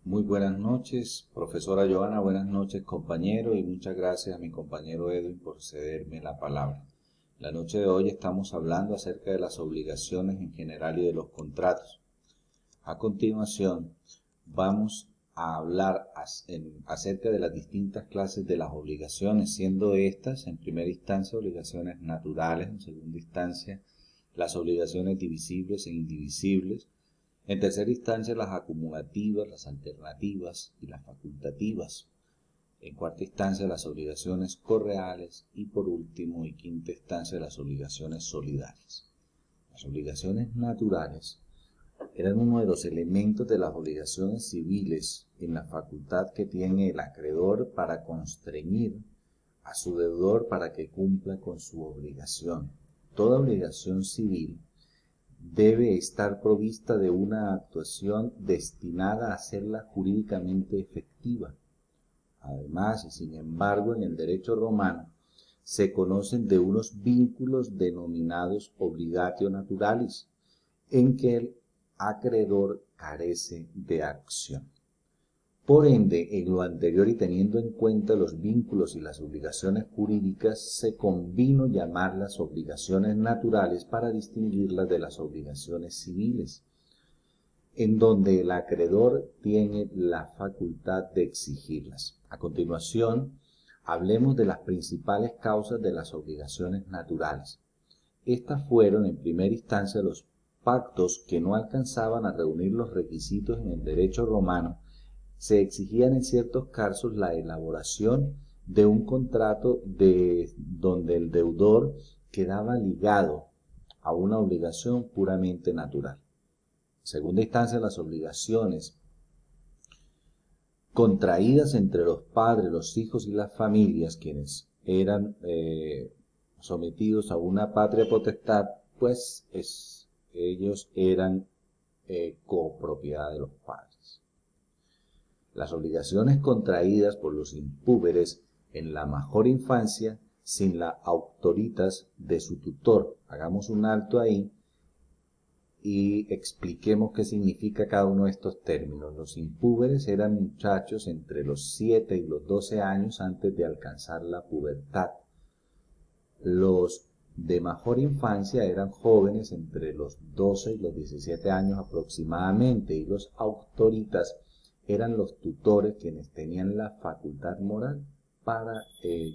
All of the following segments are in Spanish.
Muy buenas noches, profesora Joana, buenas noches, compañero, y muchas gracias a mi compañero Edwin por cederme la palabra. La noche de hoy estamos hablando acerca de las obligaciones en general y de los contratos. A continuación, vamos a hablar acerca de las distintas clases de las obligaciones, siendo estas, en primera instancia, obligaciones naturales, en segunda instancia, las obligaciones divisibles e indivisibles, en tercera instancia, las acumulativas, las alternativas y las facultativas. En cuarta instancia, las obligaciones correales y por último y quinta instancia, las obligaciones solidarias. Las obligaciones naturales eran uno de los elementos de las obligaciones civiles en la facultad que tiene el acreedor para constreñir a su deudor para que cumpla con su obligación. Toda obligación civil debe estar provista de una actuación destinada a hacerla jurídicamente efectiva. Además, y sin embargo, en el derecho romano se conocen de unos vínculos denominados obligatio naturalis, en que el acreedor carece de acción. Por ende, en lo anterior y teniendo en cuenta los vínculos y las obligaciones jurídicas, se convino llamarlas obligaciones naturales para distinguirlas de las obligaciones civiles, en donde el acreedor tiene la facultad de exigirlas. A continuación, hablemos de las principales causas de las obligaciones naturales. Estas fueron, en primera instancia, los pactos que no alcanzaban a reunir los requisitos en el derecho romano. Se exigían en ciertos casos la elaboración de un contrato donde el deudor quedaba ligado a una obligación puramente natural. En segunda instancia, las obligaciones contraídas entre los padres, los hijos y las familias, quienes eran sometidos a una patria potestad, pues ellos eran copropiedad de los padres. Las obligaciones contraídas por los impúberes en la mejor infancia sin la autoritas de su tutor. Hagamos un alto ahí y expliquemos qué significa cada uno de estos términos. Los impúberes eran muchachos entre los 7 y los 12 años antes de alcanzar la pubertad. Los de mejor infancia eran jóvenes entre los 12 y los 17 años aproximadamente, y los autoritas eran los tutores quienes tenían la facultad moral para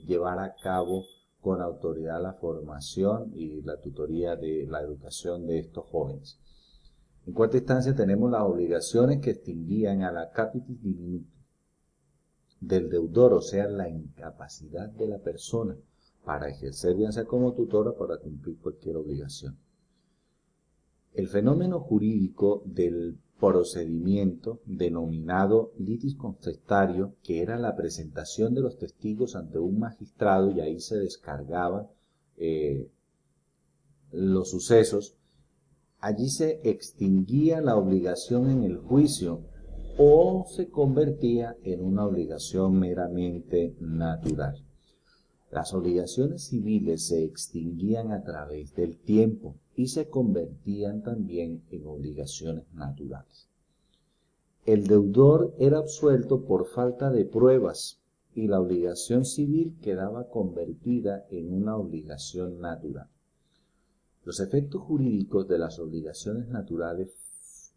llevar a cabo con autoridad la formación y la tutoría de la educación de estos jóvenes. En cuarta instancia tenemos las obligaciones que extinguían a la capitis diminuti del deudor, o sea, la incapacidad de la persona para ejercer bien sea como tutora para cumplir cualquier obligación. El fenómeno jurídico del procedimiento denominado litis contestario, que era la presentación de los testigos ante un magistrado y ahí se descargaban los sucesos, allí se extinguía la obligación en el juicio o se convertía en una obligación meramente natural. Las obligaciones civiles se extinguían a través del tiempo y se convertían también en obligaciones naturales. El deudor era absuelto por falta de pruebas y la obligación civil quedaba convertida en una obligación natural. Los efectos jurídicos de las obligaciones naturales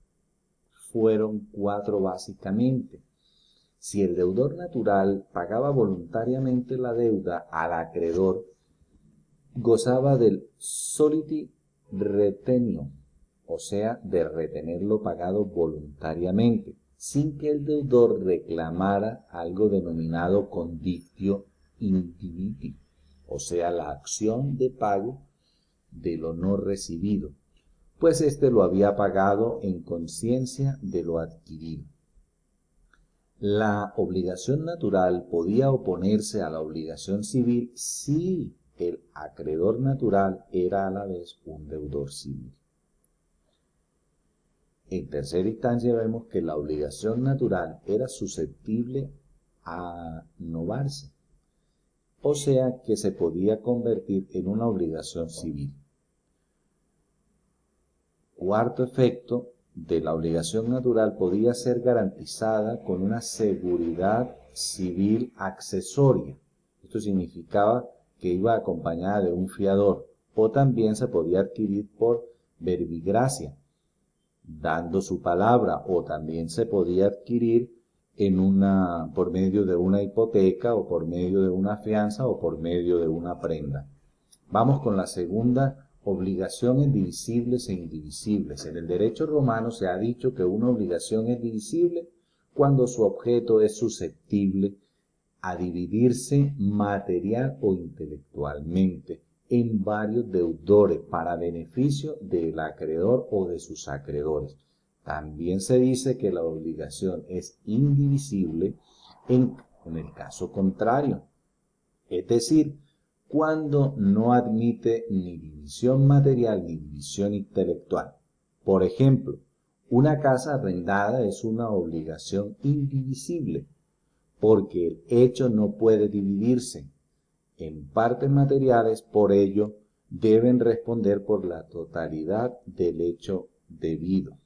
fueron 4 básicamente. Si el deudor natural pagaba voluntariamente la deuda al acreedor, gozaba del soliti retenio, o sea, de retener lo pagado voluntariamente, sin que el deudor reclamara algo denominado conditio individi, o sea, la acción de pago de lo no recibido, pues éste lo había pagado en conciencia de lo adquirido. La obligación natural podía oponerse a la obligación civil si el acreedor natural era a la vez un deudor civil. En tercera instancia vemos que la obligación natural era susceptible a novarse, o sea que se podía convertir en una obligación civil. Cuarto efecto de la obligación natural podía ser garantizada con una seguridad civil accesoria. Esto significaba que iba acompañada de un fiador, o también se podía adquirir por verbigracia, dando su palabra, o también se podía adquirir por medio de una hipoteca, o por medio de una fianza, o por medio de una prenda. Vamos con la segunda obligación en divisibles e indivisibles. En el derecho romano se ha dicho que una obligación es divisible cuando su objeto es susceptible a dividirse material o intelectualmente en varios deudores para beneficio del acreedor o de sus acreedores. También se dice que la obligación es indivisible en el caso contrario, es decir, cuando no admite ni división material ni división intelectual. Por ejemplo, una casa arrendada es una obligación indivisible, porque el hecho no puede dividirse en partes materiales, por ello deben responder por la totalidad del hecho debido.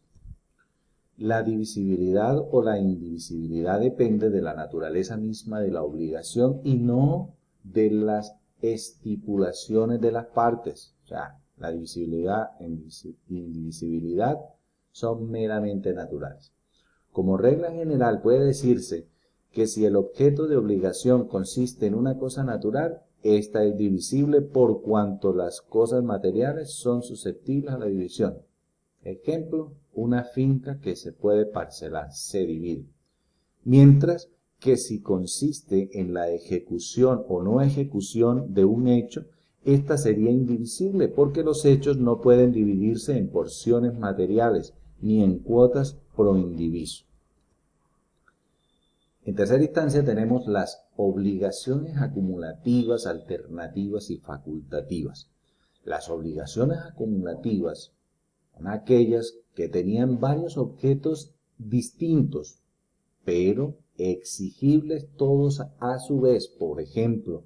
La divisibilidad o la indivisibilidad depende de la naturaleza misma de la obligación y no de las estipulaciones de las partes. O sea, la divisibilidad e indivisibilidad son meramente naturales. Como regla general puede decirse que si el objeto de obligación consiste en una cosa natural, ésta es divisible por cuanto las cosas materiales son susceptibles a la división. Ejemplo, una finca que se puede parcelar, se divide. Mientras que si consiste en la ejecución o no ejecución de un hecho, esta sería indivisible porque los hechos no pueden dividirse en porciones materiales ni en cuotas pro indiviso. En tercera instancia tenemos las obligaciones acumulativas, alternativas y facultativas. Las obligaciones acumulativas son aquellas que tenían varios objetos distintos, pero exigibles todos a su vez. Por ejemplo,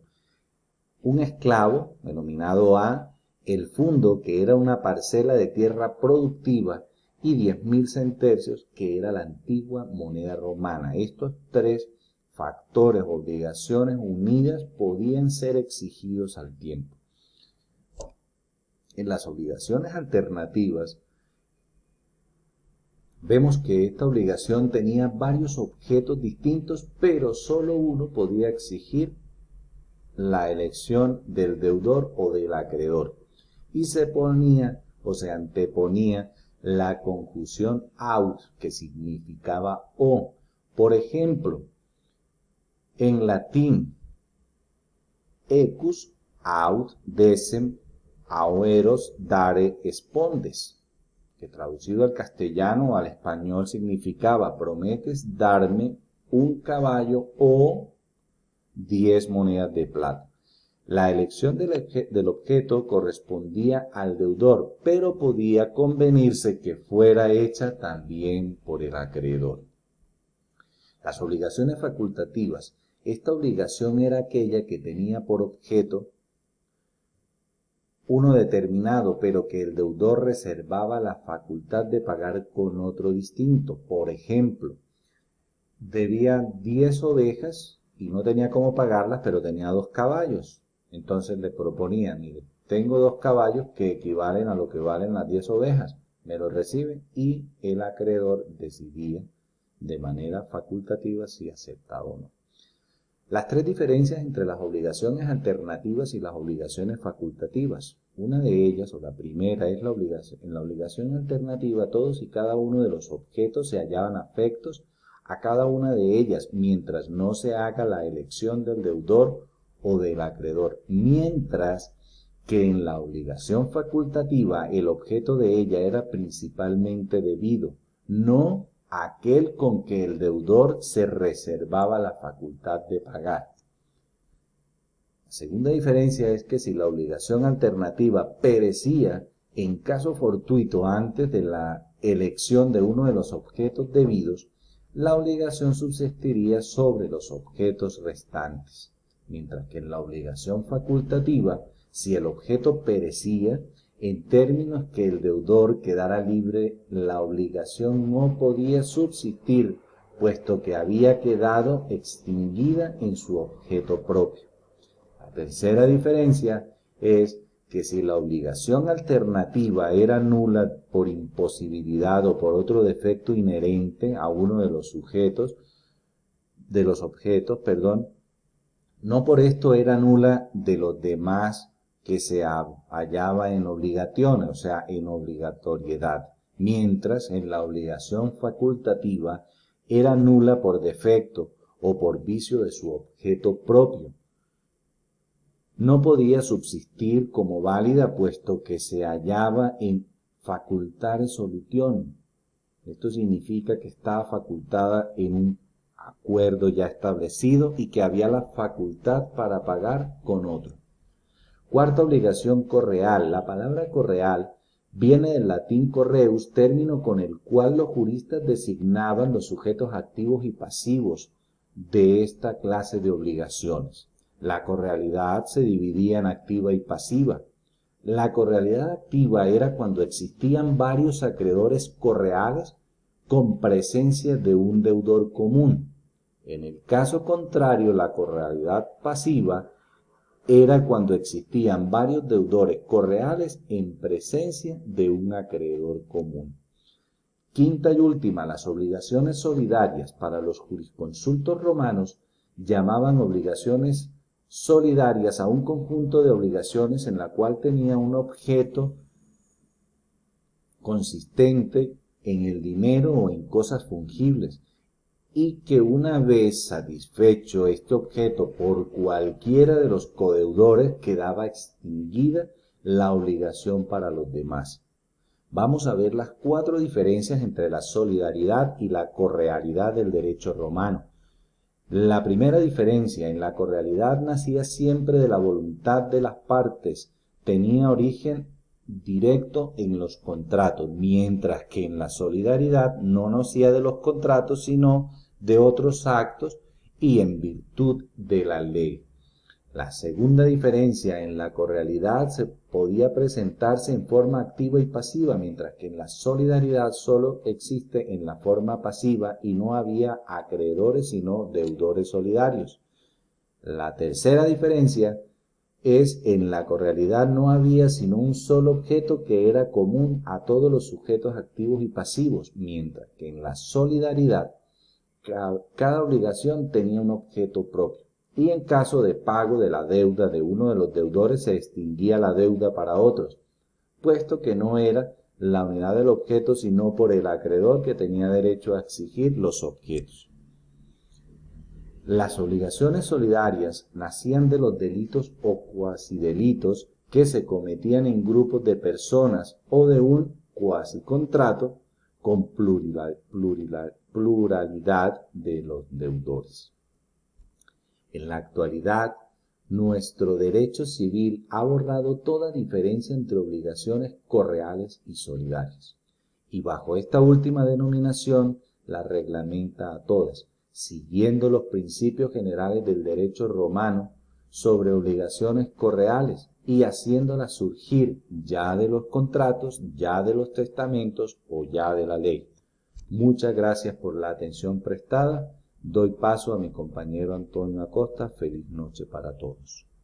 un esclavo, denominado A, el fundo, que era una parcela de tierra productiva, y 10.000 centesios, que era la antigua moneda romana. Estos tres factores, obligaciones unidas, podían ser exigidos al tiempo. En las obligaciones alternativas, vemos que esta obligación tenía varios objetos distintos, pero solo uno podía exigir la elección del deudor o del acreedor. Y se ponía o se anteponía la conjunción aut, que significaba o. Por ejemplo, en latín, ecus aut decem aoeros dare spondes, que traducido al castellano o al español significaba: prometes darme un caballo o 10 monedas de plata. La elección del objeto correspondía al deudor, pero podía convenirse que fuera hecha también por el acreedor. Las obligaciones facultativas. Esta obligación era aquella que tenía por objeto uno determinado, pero que el deudor reservaba la facultad de pagar con otro distinto. Por ejemplo, debía 10 ovejas y no tenía cómo pagarlas, pero tenía 2 caballos. Entonces le proponía: mire, tengo 2 caballos que equivalen a lo que valen las 10 ovejas, me lo recibe, y el acreedor decidía de manera facultativa si aceptaba o no. Las tres diferencias entre las obligaciones alternativas y las obligaciones facultativas. Una de ellas, o la primera, es la obligación. En la obligación alternativa, todos y cada uno de los objetos se hallaban afectos a cada una de ellas, mientras no se haga la elección del deudor o del acreedor, mientras que en la obligación facultativa el objeto de ella era principalmente debido, no aquel con que el deudor se reservaba la facultad de pagar. La segunda diferencia es que si la obligación alternativa perecía en caso fortuito antes de la elección de uno de los objetos debidos, la obligación subsistiría sobre los objetos restantes, mientras que en la obligación facultativa, si el objeto perecía, en términos que el deudor quedara libre, la obligación no podía subsistir, puesto que había quedado extinguida en su objeto propio. La tercera diferencia es que si la obligación alternativa era nula por imposibilidad o por otro defecto inherente a uno de los objetos, no por esto era nula de los demás que se hallaba en obligaciones, o sea, en obligatoriedad, mientras en la obligación facultativa era nula por defecto o por vicio de su objeto propio. No podía subsistir como válida puesto que se hallaba en facultare solution. Esto significa que estaba facultada en un acuerdo ya establecido y que había la facultad para pagar con otro. Cuarta obligación, correal. La palabra correal viene del latín correus, término con el cual los juristas designaban los sujetos activos y pasivos de esta clase de obligaciones. La correalidad se dividía en activa y pasiva. La correalidad activa era cuando existían varios acreedores correales con presencia de un deudor común. En el caso contrario, la correalidad pasiva era cuando existían varios deudores correales en presencia de un acreedor común. Quinta y última, las obligaciones solidarias para los jurisconsultos romanos llamaban obligaciones solidarias a un conjunto de obligaciones en la cual tenía un objeto consistente en el dinero o en cosas fungibles, y que una vez satisfecho este objeto por cualquiera de los codeudores quedaba extinguida la obligación para los demás. Vamos a ver las 4 diferencias entre la solidaridad y la correalidad del derecho romano. La primera diferencia: en la correalidad nacía siempre de la voluntad de las partes, tenía origen directo en los contratos, mientras que en la solidaridad no nacía de los contratos, sino de otros actos y en virtud de la ley. La segunda diferencia: en la correalidad se podía presentarse en forma activa y pasiva, mientras que en la solidaridad solo existe en la forma pasiva y no había acreedores sino deudores solidarios. La tercera diferencia es: en la correalidad no había sino un solo objeto que era común a todos los sujetos activos y pasivos, mientras que en la solidaridad cada obligación tenía un objeto propio. Y en caso de pago de la deuda de uno de los deudores se extinguía la deuda para otros, puesto que no era la unidad del objeto sino por el acreedor que tenía derecho a exigir los objetos. Las obligaciones solidarias nacían de los delitos o cuasidelitos que se cometían en grupos de personas o de un cuasicontrato con pluralidad de los deudores. En la actualidad, nuestro derecho civil ha borrado toda diferencia entre obligaciones correales y solidarias, y bajo esta última denominación la reglamenta a todas, siguiendo los principios generales del derecho romano sobre obligaciones correales y haciéndolas surgir ya de los contratos, ya de los testamentos o ya de la ley. Muchas gracias por la atención prestada. Doy paso a mi compañero Antonio Acosta. Feliz noche para todos.